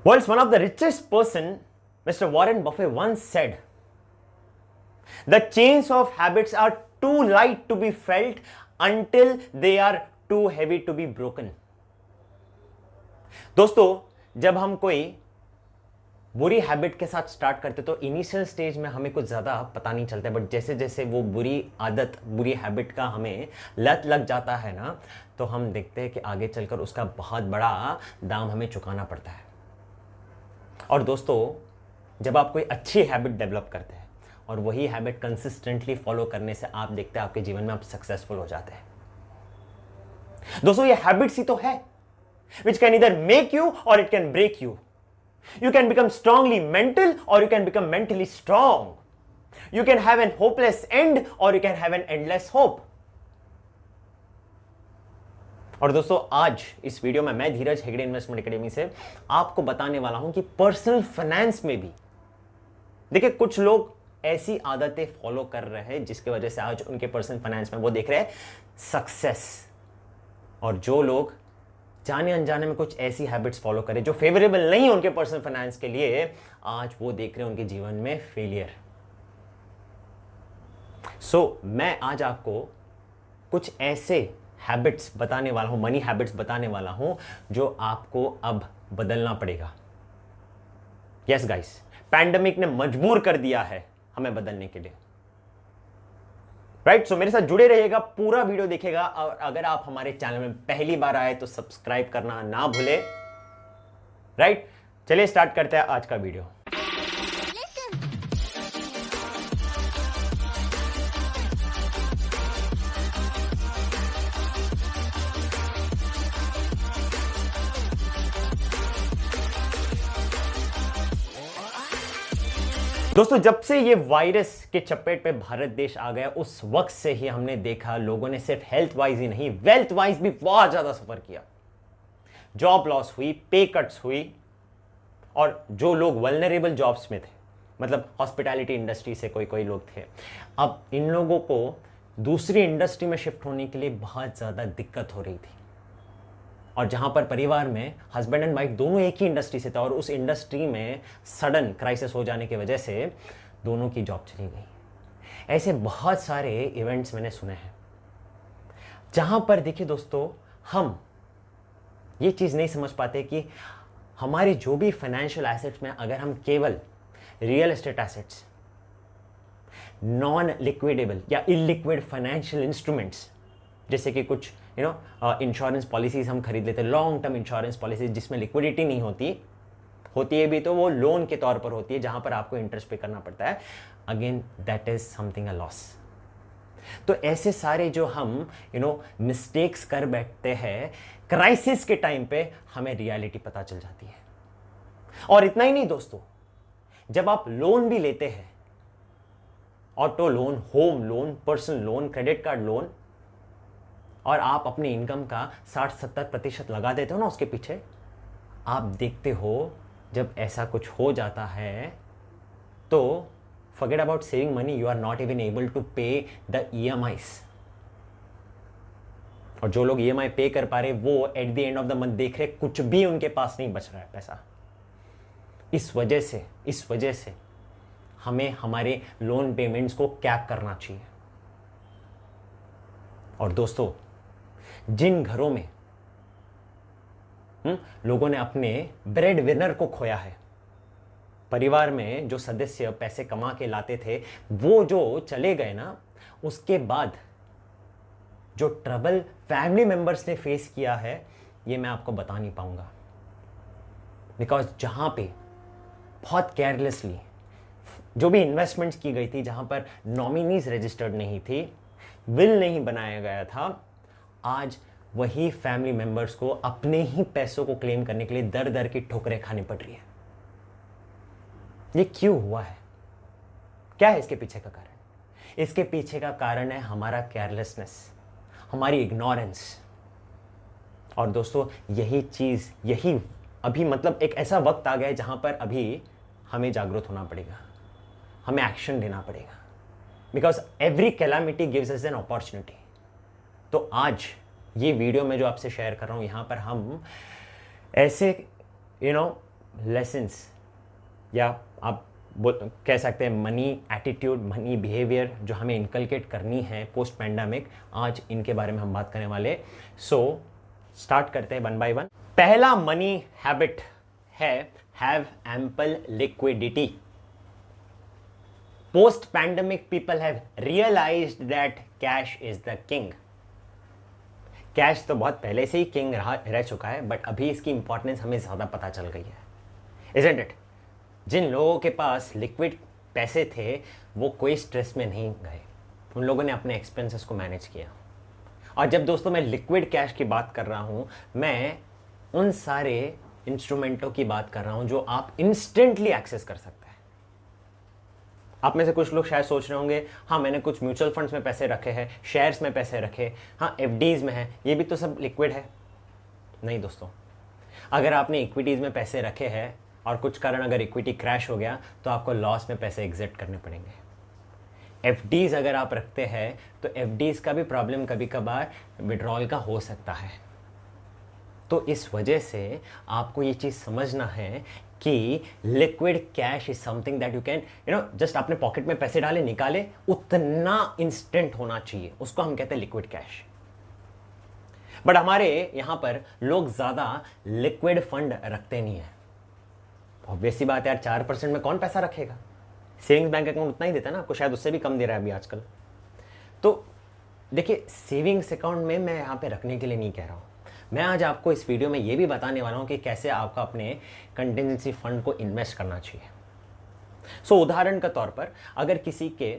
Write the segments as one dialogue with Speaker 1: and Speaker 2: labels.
Speaker 1: World's one of the richest person, Mr. Warren Buffett once said, "The chains of habits are too light to be felt until they are too heavy to be broken." दोस्तों, जब हम कोई बुरी habit के साथ start करते तो initial stage में हमें कुछ ज़्यादा पता नहीं चलता, बट जैसे जैसे वो बुरी आदत, बुरी हैबिट का हमें लत लग जाता है ना, तो हम देखते हैं कि आगे चलकर उसका बहुत बड़ा दाम हमें चुकाना पड़ता है। और दोस्तों, जब आप कोई अच्छी हैबिट डेवलप करते हैं और वही हैबिट कंसिस्टेंटली फॉलो करने से आप देखते हैं आपके जीवन में आप सक्सेसफुल हो जाते हैं। दोस्तों, ये हैबिट्स ही तो है which can either make you or it can break you. You can become strongly mental or you can become mentally strong. You can have an hopeless end or you can have an endless hope. और दोस्तों, आज इस video में मैं धीरज Hegde investment academy से आपको बताने वाला हूं कि पर्सनल फाइनेंस में भी देखिए कुछ लोग ऐसी आदतें फॉलो कर रहे हैं जिसकी वजह से आज उनके पर्सनल फाइनेंस में वो देख रहे हैं सक्सेस, और जो लोग जाने अनजाने में कुछ ऐसी हैबिट्स फॉलो करें जो फेवरेबल नहीं है उनके पर्सनल फाइनेंस के लिए, आज वो देख रहे हैं उनके जीवन में फेलियर। मैं आज आपको कुछ ऐसे हैबिट्स बताने वाला हूं, मनी हैबिट्स बताने वाला हूं जो आपको अब बदलना पड़ेगा। यस गाइस, पैंडेमिक ने मजबूर कर दिया है हमें बदलने के लिए, राइट। मेरे साथ जुड़े रहिएगा, पूरा वीडियो देखिएगा, और अगर आप हमारे चैनल में पहली बार आए तो सब्सक्राइब करना ना भूले, राइट। चलिए स्टार्ट करते हैं आज का वीडियो। दोस्तों, जब से ये वायरस के चपेट पे भारत देश आ गया, उस वक्त से ही हमने देखा लोगों ने सिर्फ हेल्थ वाइज ही नहीं, वेल्थ वाइज भी बहुत ज्यादा सफर किया। जॉब लॉस हुई, पे कट्स हुई, और जो लोग वल्नरेबल जॉब्स में थे, मतलब हॉस्पिटैलिटी इंडस्ट्री से कोई कोई लोग थे, अब इन लोगों को दूसरी इंडस्ट्री में शिफ्ट होने के लिए बहुत ज्यादा दिक्कत हो रही थी। और जहां पर परिवार में हस्बैंड एंड वाइफ दोनों एक ही इंडस्ट्री से थे और उस इंडस्ट्री में सडन क्राइसिस हो जाने की वजह से दोनों की जॉब चली गई। ऐसे बहुत सारे इवेंट्स मैंने सुने हैं जहां पर देखिए दोस्तों, हम ये चीज़ नहीं समझ पाते कि हमारे जो भी फाइनेंशियल एसेट्स में अगर हम केवल रियल एस्टेट एसेट्स, नॉन लिक्विडेबल या इलिक्विड फाइनेंशियल इंस्ट्रूमेंट्स, जैसे कि कुछ इंश्योरेंस पॉलिसीज हम खरीद लेते हैं, लॉन्ग टर्म इंश्योरेंस पॉलिसीज जिसमें लिक्विडिटी नहीं होती है भी तो वो लोन के तौर पर होती है जहां पर आपको इंटरेस्ट पे करना पड़ता है। Again that is something a loss. तो ऐसे सारे जो हम मिस्टेक्स कर बैठते हैं, क्राइसिस के टाइम पे हमें रियलिटी पता चल जाती है। और इतना ही नहीं दोस्तों, जब आप लोन भी लेते हैं, auto loan, home loan, personal loan, credit card loan, और आप अपनी इनकम का 60-70% लगा देते हो ना उसके पीछे, आप देखते हो जब ऐसा कुछ हो जाता है तो forget about saving money, you are not even able to pay the EMIs। और जो लोग EMI पे कर पा रहे वो at the end of the month देख रहे कुछ भी उनके पास नहीं बच रहा है पैसा। इस वजह से हमें हमारे लोन पेमेंट्स को कैप करना चाहिए। और दोस्तों, जिन घरों में लोगों ने अपने ब्रेड विनर को खोया है, परिवार में जो सदस्य पैसे कमा के लाते थे वो जो चले गए ना, उसके बाद जो ट्रबल फैमिली मेंबर्स ने फेस किया है ये मैं आपको बता नहीं पाऊंगा। बिकॉज जहां पे बहुत केयरलेसली जो भी इन्वेस्टमेंट्स की गई थी, जहां पर नॉमिनीज रजिस्टर्ड नहीं थी, विल नहीं बनाया गया था, आज वही फैमिली मेंबर्स को अपने ही पैसों को क्लेम करने के लिए दर दर की ठोकरें खानी पड़ रही है। ये क्यों हुआ है? क्या है इसके पीछे का कारण? इसके पीछे का कारण है हमारा केयरलेसनेस, हमारी इग्नोरेंस। और दोस्तों, यही अभी मतलब एक ऐसा वक्त आ गया है जहां पर अभी हमें जागरूक होना पड़ेगा, हमें एक्शन लेना पड़ेगा। Because every calamity gives us an opportunity. तो आज ये वीडियो में जो आपसे शेयर कर रहा हूं, यहां पर हम ऐसे लेसन्स या आप कह सकते हैं मनी एटीट्यूड, मनी बिहेवियर जो हमें इनकलकेट करनी है पोस्ट पैंडमिक, आज इनके बारे में हम बात करने वाले। सो स्टार्ट करते हैं वन बाय वन। पहला मनी हैबिट है have ample liquidity. Post pandemic people have realised that cash is the king. Cash तो बहुत पहले से ही किंग रह चुका है, बट अभी इसकी इंपॉर्टेंस हमें ज्यादा पता चल गई है, इजंट इट? जिन लोगों के पास लिक्विड पैसे थे वो कोई स्ट्रेस में नहीं गए, उन लोगों ने अपने एक्सपेंसेस को मैनेज किया। और जब दोस्तों मैं लिक्विड कैश की बात कर रहा हूं, मैं उन सारे इंस्ट्रूमेंटों की बात कर रहा हूं जो आप इंस्टेंटली एक्सेस कर सकते हैं। आप में से कुछ लोग शायद सोच रहे होंगे, हाँ मैंने कुछ म्यूचुअल फंड्स में पैसे रखे हैं, शेयर्स में पैसे रखे, हाँ एफडीज में है, ये भी तो सब लिक्विड है। नहीं दोस्तों, अगर आपने इक्विटीज में पैसे रखे हैं और कुछ कारण अगर इक्विटी क्रैश हो गया तो आपको लॉस में पैसे एग्जिट करने पड़ेंगे। एफडीज अगर आप रखते हैं तो एफडीज का भी प्रॉब्लम कभी कभार विड्रॉल का हो सकता है। तो इस वजह से आपको ये चीज़ समझना है कि liquid cash is something that you can just अपने पॉकेट में पैसे डाले निकाले, उतना इंस्टेंट होना चाहिए, उसको हम कहते हैं लिक्विड कैश। बट हमारे यहां पर लोग ज़्यादा लिक्विड फंड रखते नहीं है। ऑब्वियस सी बात है यार, 4% में कौन पैसा रखेगा? सेविंग्स बैंक अकाउंट उतना ही देता है ना, आपको शायद उससे भी कम दे रहा है अभी आजकल। तो देखिए, सेविंग्स अकाउंट में मैं यहाँ पे रखने के लिए नहीं कह रहा हूँ, मैं आज आपको इस वीडियो में ये भी बताने वाला हूँ कि कैसे आपको अपने कंटिजेंसी फंड को इन्वेस्ट करना चाहिए। सो उदाहरण के तौर पर अगर किसी के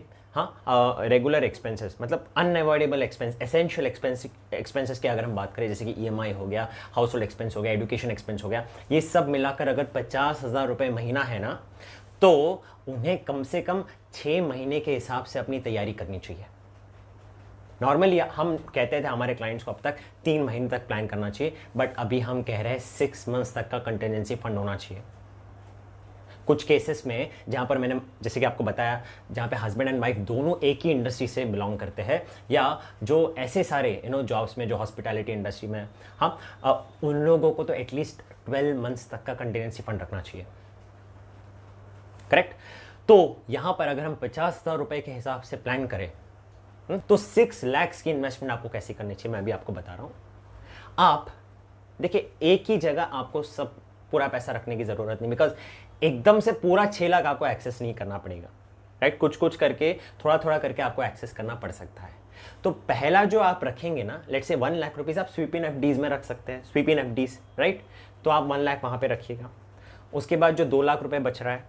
Speaker 1: रेगुलर एक्सपेंसेस मतलब अनअवॉइडेबल एक्सपेंस, एसेंशियल एक्सपेंसेस की अगर हम बात करें, जैसे कि ईएमआई हो गया, हाउस होल्ड एक्सपेंस हो गया, एजुकेशन एक्सपेंस हो गया, ये सब मिलाकर अगर 50,000 रुपये महीना है ना, तो उन्हें कम से कम 6 महीने के हिसाब से अपनी तैयारी करनी चाहिए। नॉर्मली हम कहते थे हमारे क्लाइंट्स को अब तक 3 महीने तक प्लान करना चाहिए, बट अभी हम कह रहे हैं 6 मंथ्स तक का कंटिजेंसी फंड होना चाहिए। कुछ केसेस में जहाँ पर मैंने जैसे कि आपको बताया, जहाँ पे हस्बैंड एंड वाइफ दोनों एक ही इंडस्ट्री से बिलोंग करते हैं, या जो ऐसे सारे जॉब्स में जो हॉस्पिटैलिटी इंडस्ट्री में, उन लोगों को तो एटलीस्ट 12 मंथ्स तक का कंटिजेंसी फंड रखना चाहिए। करेक्ट? तो यहाँ पर अगर हम 50,000 रुपये के हिसाब से प्लान करें तो 6 लाख की इन्वेस्टमेंट आपको कैसे करनी चाहिए, मैं भी आपको बता रहा हूँ। आप देखिए, एक ही जगह आपको सब पूरा पैसा रखने की जरूरत नहीं, बिकॉज एकदम से पूरा 6 लाख आपको एक्सेस नहीं करना पड़ेगा, राइट? कुछ कुछ करके, थोड़ा थोड़ा करके आपको एक्सेस करना पड़ सकता है। तो पहला जो आप रखेंगे ना, लेट्स से 1 लाख रुपीज आप स्वीप इन एफडीज में रख सकते हैं, स्वीप इन एफडीज, राइट? तो आप 1 लाख वहां पे रखिएगा। उसके बाद जो 2 लाख रुपए बच रहा है,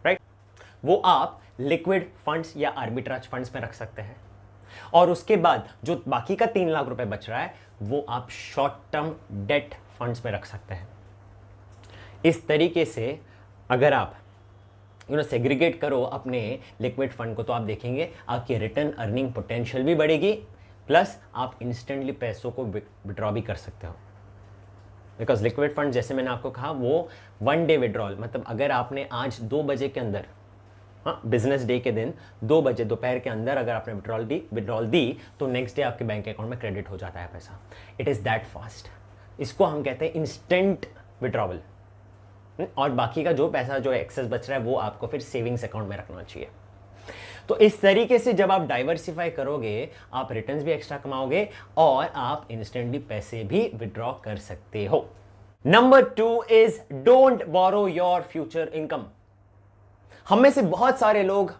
Speaker 1: राइट, वो आप लिक्विड फंड्स या आर्बिट्राज फंड्स में रख सकते हैं। और उसके बाद जो बाकी का 3 लाख रुपए बच रहा है वो आप शॉर्ट टर्म डेट फंड्स में रख सकते हैं। इस तरीके से अगर आप सेग्रीगेट करो अपने लिक्विड फंड को, तो आप देखेंगे आपकी रिटर्न अर्निंग पोटेंशियल भी बढ़ेगी, प्लस आप इंस्टेंटली पैसों को विड्रॉ भी कर सकते हो। बिकॉज लिक्विड फंड, जैसे मैंने आपको कहा, वो 1 डे विड्रॉल, मतलब अगर आपने आज 2 बजे के अंदर, बिजनेस डे के दिन 2 बजे दोपहर के अंदर अगर आपने विड्रॉल दी तो नेक्स्ट डे आपके बैंक अकाउंट में क्रेडिट हो जाता है पैसा। It is that fast. इसको हम कहते हैं इंस्टेंट विड्रॉवल। और बाकी का जो पैसा जो एक्सेस बच रहा है वो आपको फिर सेविंग्स अकाउंट में रखना चाहिए। तो इस तरीके से जब आप डाइवर्सिफाई करोगे, आप रिटर्न्स भी एक्स्ट्रा कमाओगे और आप इंस्टेंटली पैसे भी विड्रॉ कर सकते हो। Number 2 is don't borrow your future income. हम में से बहुत सारे लोग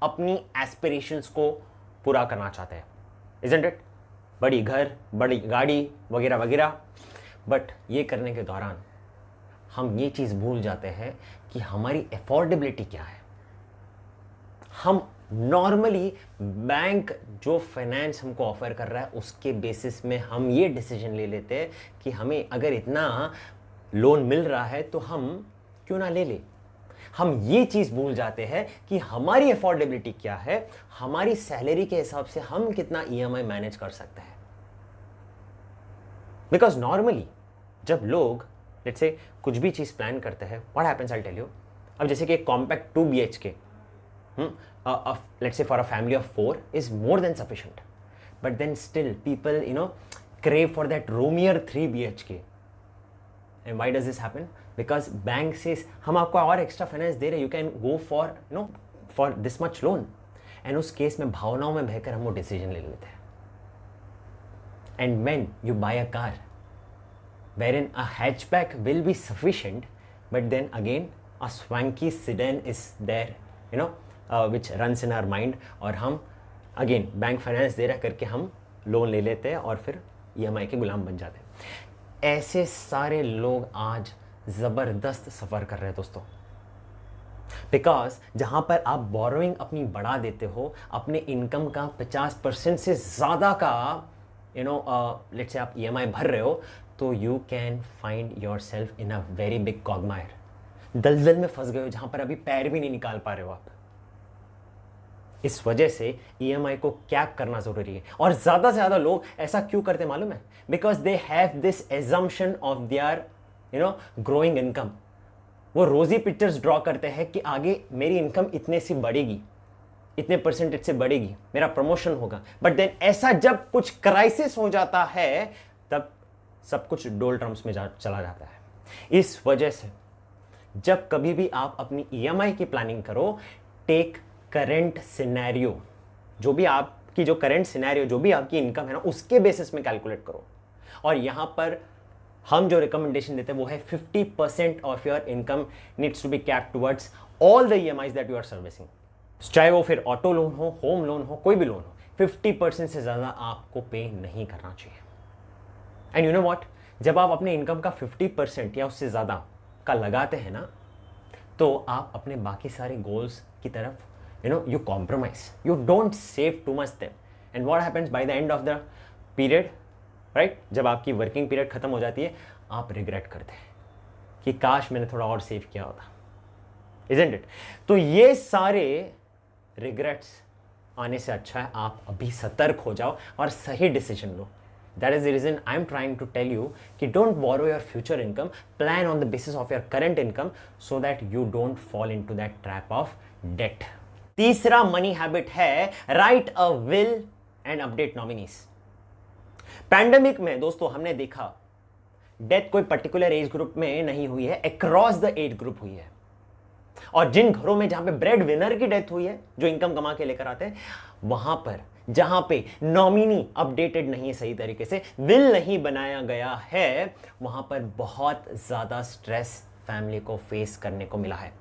Speaker 1: अपनी एस्पिरेशंस को पूरा करना चाहते हैं, इजंट इट? बड़ी घर, बड़ी गाड़ी वगैरह वगैरह। बट ये करने के दौरान हम ये चीज़ भूल जाते हैं कि हमारी अफोर्डेबिलिटी क्या है। हम नॉर्मली बैंक जो फाइनेंस हमको ऑफर कर रहा है उसके बेसिस में हम ये डिसीजन ले लेते हैं कि हमें अगर इतना लोन मिल रहा है तो हम क्यों ना ले ले। हम ये चीज़ भूल जाते हैं कि हमारी अफोर्डेबिलिटी क्या है, हमारी सैलरी के हिसाब से हम कितना ईएमआई मैनेज कर सकते हैं। बिकॉज नॉर्मली जब लोग लेट्स से कुछ भी चीज़ प्लान करते हैं, what happens I tell you. अब जैसे कि एक compact 2 BHK let's say for a family of 4 is more than sufficient, but then still people crave for that roomier 3 BHK. And why does this happen? Because bank से हम आपको और extra finance दे रहे, you can go for for this much loan. And उस case में भावनाओं में बहकर हम वो डिसीजन ले लेते हैं। And when you buy a car wherein a hatchback will be sufficient, but then again a swanky sedan is there, which runs in our mind, और हम अगेन बैंक फाइनेंस दे रहा करके हम लोन ले लेते हैं और फिर ईएमआई के गुलाम बन जाते हैं। ऐसे सारे लोग आज ज़बरदस्त सफ़र कर रहे हैं दोस्तों, बिकॉज जहाँ पर आप बोरोइंग अपनी बढ़ा देते हो, अपने इनकम का 50% से ज़्यादा का लेट्स से आप ईएमआई भर रहे हो, तो you can find yourself in a very big quagmire. दलदल में फंस गए हो जहाँ पर अभी पैर भी नहीं निकाल पा रहे हो आप। इस वजह से ईएमआई को क्या करना ज़रूरी है। और ज़्यादा से ज़्यादा लोग ऐसा क्यों करते मालूम है? Because they have this assumption of their growing income. वो रोजी पिक्चर्स ड्रॉ करते हैं कि आगे मेरी इनकम इतने से बढ़ेगी, इतने परसेंटेज से बढ़ेगी, मेरा प्रमोशन होगा। बट देन ऐसा जब कुछ क्राइसिस हो जाता है तब सब कुछ डोल ड्रम्स में चला जाता है। इस वजह से जब कभी भी आप अपनी ईएमआई की प्लानिंग करो, टेक करंट सिनेरियो, जो भी करंट सिनेरियो, जो भी आपकी इनकम है ना, उसके बेसिस में कैलकुलेट करो। और यहां पर हम जो रिकमेंडेशन देते हैं वो है 50% off your income needs to be capped towards all the EMIs that you are servicing. चाहे वो फिर ऑटो लोन हो, होम लोन हो, कोई भी लोन हो, 50% से ज़्यादा आपको पे नहीं करना चाहिए। एंड यू नो व्हाट, जब आप अपने इनकम का 50% या उससे ज़्यादा का लगाते हैं ना, तो आप अपने बाकी सारे गोल्स की तरफ you compromise, you don't save too much then, and what happens by the end of the period, right, जब आपकी वर्किंग पीरियड खत्म हो जाती है, आप रिग्रेट करते हैं कि काश मैंने थोड़ा और सेव किया होता, isn't it? तो ये सारे रिग्रेट्स आने से अच्छा है आप अभी सतर्क हो जाओ और सही decision low. That is the reason I am trying to tell you कि don't borrow your future income, plan on the basis of your current income so that you don't fall into that trap of debt. तीसरा money habit है right a will and update nominees. Pandemic में दोस्तों हमने देखा death कोई particular age group में नहीं हुई है, अक्रॉस द एज ग्रुप हुई है। और जिन घरों में जहां पे ब्रेड विनर की डेथ हुई है, जो इनकम कमा के लेकर आते हैं, वहां पर जहां पे नॉमिनी अपडेटेड नहीं है सही तरीके से, विल नहीं बनाया गया है, वहां पर बहुत ज्यादा स्ट्रेस फैमिली को फेस करने को मिला है।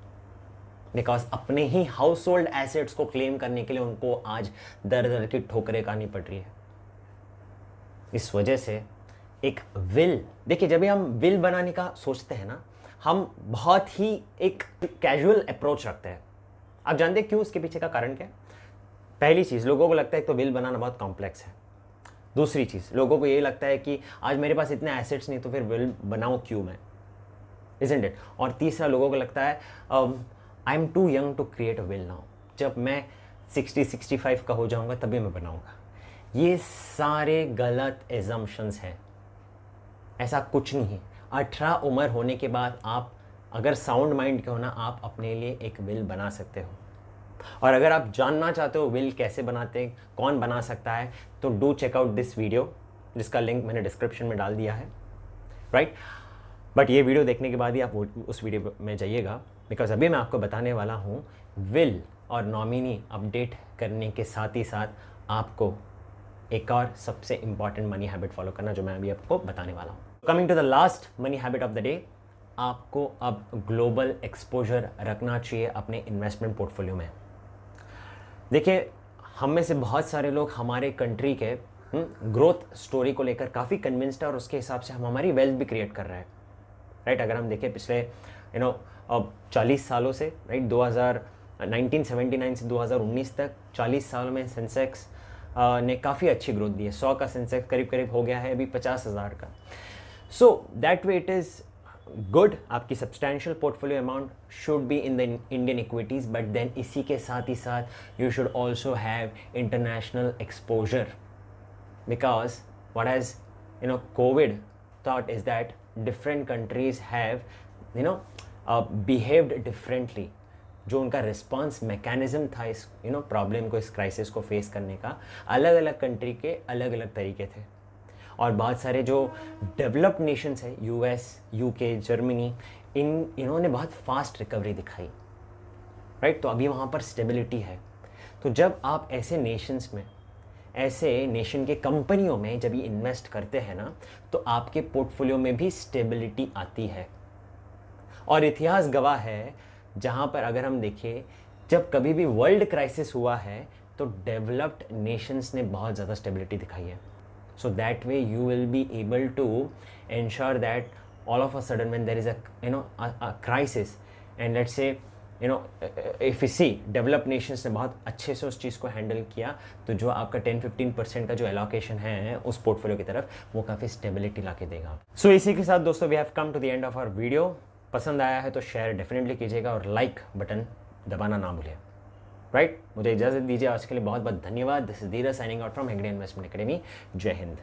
Speaker 1: बिकॉज अपने ही हाउस होल्ड एसेट्स को क्लेम करने के लिए उनको आज दर दर की ठोकरें खानी पड़ रही है। इस वजह से एक विल, देखिए जब भी हम विल बनाने का सोचते हैं ना, हम बहुत ही एक कैजुअल अप्रोच रखते हैं। आप जानते हैं क्यों? उसके पीछे का कारण क्या है? पहली चीज़, लोगों को लगता है तो विल बनाना बहुत कॉम्प्लेक्स है। दूसरी चीज़, लोगों को ये लगता है कि आज मेरे पास इतने एसेट्स नहीं तो फिर विल बनाऊँ क्यों मैं, isn't it? और तीसरा, लोगों को लगता है I am too young to create a will now, जब मैं 60-65 का हो जाऊंगा तभी मैं बनाऊंगा। ये सारे गलत एजम्पशंस हैं, ऐसा कुछ नहीं है। 18 उम्र होने के बाद आप अगर साउंड माइंड के हो ना, आप अपने लिए एक विल बना सकते हो। और अगर आप जानना चाहते हो विल कैसे बनाते हैं, कौन बना सकता है, तो do check out this video, जिसका लिंक मैंने डिस्क्रिप्शन में डाल दिया है, राइट। बट ये वीडियो देखने के बाद ही आप उस वीडियो में जाइएगा, बिकॉज अभी मैं आपको बताने वाला हूँ विल और नॉमिनी अपडेट करने के साथ ही साथ आपको एक और सबसे इंपॉर्टेंट मनी हैबिट फॉलो करना, जो मैं अभी आपको बताने वाला हूँ। Coming to the last money habit of the day, आपको अब ग्लोबल एक्सपोजर रखना चाहिए अपने इन्वेस्टमेंट पोर्टफोलियो में। देखिए, हम में से बहुत सारे लोग हमारे कंट्री के ग्रोथ स्टोरी को लेकर काफ़ी कन्विंस्ड है और उसके हिसाब से हम हमारी वेल्थ भी क्रिएट कर रहे हैं, राइट। अगर हम देखें पिछले अब 40 सालों से, राइट, 1979 से 2019 तक 40 सालों में सेंसेक्स ने काफ़ी अच्छी ग्रोथ दी है। 100 का सेंसेक्स करीब करीब हो गया है अभी 50,000 का। So that way it is good. आपकी substantial portfolio amount should be in the Indian equities, but then इसी के साथ ही साथ you should also have international exposure, because what has COVID taught is that different countries have behaved differently. जो उनका response mechanism था इस problem को, इस क्राइसिस को फेस करने का, अलग अलग कंट्री के अलग अलग तरीके थे। और बहुत सारे जो डेवलप्ड नेशंस है, यूएस, यूके, जर्मनी, इन्होंने बहुत फास्ट रिकवरी दिखाई, राइट। तो अभी वहाँ पर स्टेबिलिटी है। तो जब आप ऐसे नेशंस में, ऐसे नेशन के कंपनियों में जब ये इन्वेस्ट करते हैं ना, तो आपके पोर्टफोलियो में भी स्टेबिलिटी आती है। और इतिहास गवाह है, जहाँ पर अगर हम देखें, जब कभी भी वर्ल्ड क्राइसिस हुआ है तो डेवलप्ड नेशंस ने बहुत ज़्यादा स्टेबिलिटी दिखाई है। So that way you will be able to ensure that all of a sudden when there is a crisis and let's say if you see develop nations ने बहुत अच्छे से उस चीज़ को हैंडल किया, तो जो आपका 10-15% का जो एलोकेशन है उस पोर्टफोलियो की तरफ, वो काफ़ी स्टेबिलिटी ला के देगा। सो इसी के साथ दोस्तों we have come to the end of our video. पसंद आया है तो शेयर डेफिनेटली कीजिएगा और लाइक बटन दबाना ना भूलिए, राइट। मुझे इजाज़त दीजिए, आज के लिए बहुत बहुत धन्यवाद। This is Dheeraj signing out from Hegde investment academy. जय हिंद।